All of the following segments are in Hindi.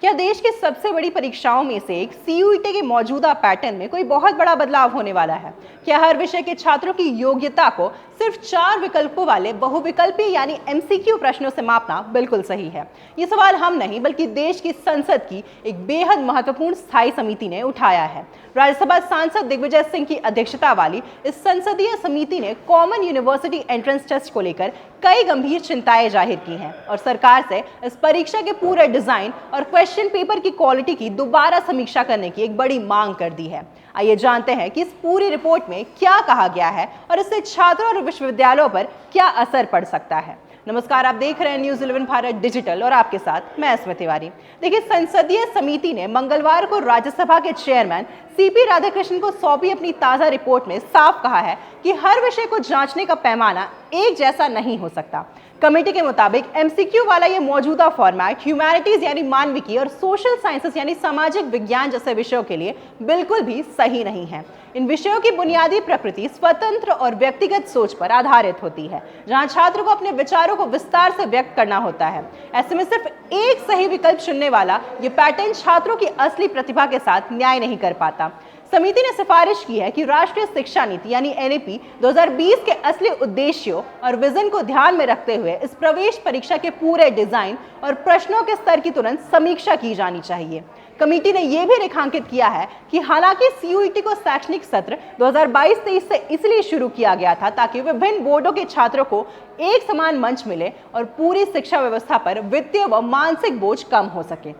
क्या देश की सबसे बड़ी परीक्षाओं में से एक सीयूईटी के मौजूदा पैटर्न में कोई बहुत बड़ा बदलाव होने वाला है? क्या हर विषय के छात्रों की योग्यता को सिर्फ 4 विकल्पों वाले बहुविकल्पी यानी एमसीक्यू प्रश्नों से मापना बिल्कुल सही है? ये सवाल हम नहीं बल्कि देश की संसद की एक बेहद महत्वपूर्ण स्थायी समिति ने उठाया है। राज्यसभा सांसद दिग्विजय सिंह की अध्यक्षता वाली इस संसदीय समिति ने कॉमन यूनिवर्सिटी एंट्रेंस टेस्ट को लेकर कई गंभीर चिंताएं जाहिर की हैं और सरकार से इस परीक्षा के पूरे डिजाइन और क्वेश्चन पेपर की क्वालिटी की दोबारा समीक्षा करने की एक बड़ी मांग कर दी है। आइए जानते हैं कि इस पूरी रिपोर्ट में क्या कहा गया है और इससे छात्रों और विश्वविद्यालयों पर क्या असर पड़ सकता है। नमस्कार, आप देख रहे हैं न्यूज़ 11 भारत डिजिटल और आपके साथ मैं स्मृति तिवारी। देखिए, संसदीय समिति ने मंगलवार को राज्यसभा के चेयरमैन सीपी राधाकृष्णन को सौंपी अपनी ताज़ा रिपोर्ट में साफ कहा है कि हर विषय को जांचने का पैमाना एक जैसा नहीं हो सकता। कमेटी के मुताबिक एमसीक्यू वाला ये मौजूदा फॉर्मेट ह्यूमैनिटीज यानी मानविकी और सोशल साइंसेस यानी सामाजिक विज्ञान जैसे विषयों के लिए बिल्कुल भी सही नहीं है। इन विषयों की बुनियादी प्रकृति स्वतंत्र और व्यक्तिगत सोच पर आधारित होती है, जहां छात्र को अपने विचारों को विस्तार से व्यक्त करना होता है। ऐसे में सिर्फ एक सही विकल्प चुनने वाला ये पैटर्न छात्रों की असली प्रतिभा के साथ न्याय नहीं कर पाता। समिति ने सिफारिश की है कि राष्ट्रीय शिक्षा नीति यानी एनईपी 2020 के असली उद्देश्यों और विजन को ध्यान में रखते हुए इस प्रवेश परीक्षा के पूरे डिजाइन और प्रश्नों के स्तर की तुरंत समीक्षा की जानी चाहिए। कमेटी ने यह भी रेखांकित किया है कि हालांकि सीयूईटी को शैक्षणिक सत्र 2022-23 से इसलिए शुरू किया गया था ताकि विभिन्न बोर्डों के छात्रों को एक समान मंच मिले और पूरी शिक्षा व्यवस्था पर वित्तीय व मानसिक बोझ कम हो सके,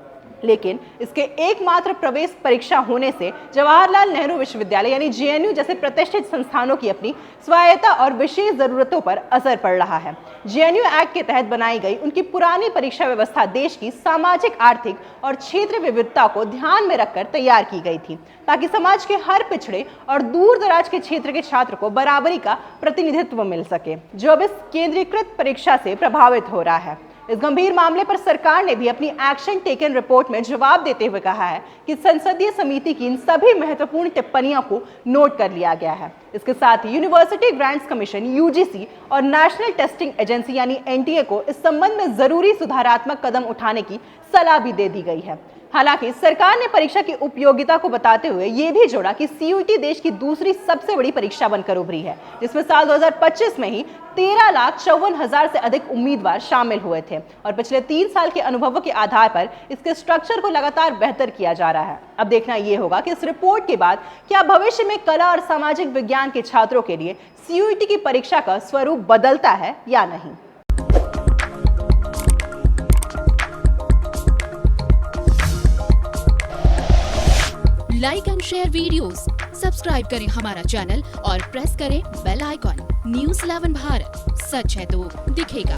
लेकिन इसके एकमात्र प्रवेश परीक्षा होने से जवाहरलाल नेहरू विश्वविद्यालय यानी जेएनयू जैसे प्रतिष्ठित संस्थानों की अपनी स्वायत्ता और विशेष जरूरतों पर असर पड़ रहा है। जेएनयू एक्ट के तहत बनाई गई उनकी पुरानी परीक्षा व्यवस्था देश की सामाजिक, आर्थिक और क्षेत्रीय विविधता को ध्यान में रखकर तैयार की गई थी ताकि समाज के हर पिछड़े और दूर दराज के क्षेत्र के छात्र को बराबरी का प्रतिनिधित्व मिल सके, जो अब इस केंद्रीकृत परीक्षा से प्रभावित हो रहा है। इस गंभीर मामले पर सरकार ने भी अपनी एक्शन टेकन रिपोर्ट में जवाब देते हुए कहा है कि संसदीय समिति की इन सभी महत्वपूर्ण टिप्पणियों को नोट कर लिया गया है। इसके साथ ही यूनिवर्सिटी ग्रांट्स कमीशन यूजीसी और नेशनल टेस्टिंग एजेंसी यानी एनटीए को इस संबंध में जरूरी सुधारात्मक कदम उठाने की सलाह भी दे दी गई है। हालांकि सरकार ने परीक्षा की उपयोगिता को बताते हुए ये भी जोड़ा कि सीयूईटी देश की दूसरी सबसे बड़ी परीक्षा बनकर उभरी है, जिसमें साल 2025 में ही 13,54,000 से अधिक उम्मीदवार शामिल हुए थे और पिछले 3 साल के अनुभवों के आधार पर इसके स्ट्रक्चर को लगातार बेहतर किया जा रहा है। अब देखना ये होगा कि इस रिपोर्ट के बाद क्या भविष्य में कला और सामाजिक विज्ञान के छात्रों के लिए सीयूईटी की परीक्षा का स्वरूप बदलता है या नहीं। Like and share videos, subscribe करें हमारा चैनल और प्रेस करें बेल आइकॉन। न्यूज़ 11 भारत, सच है तो दिखेगा।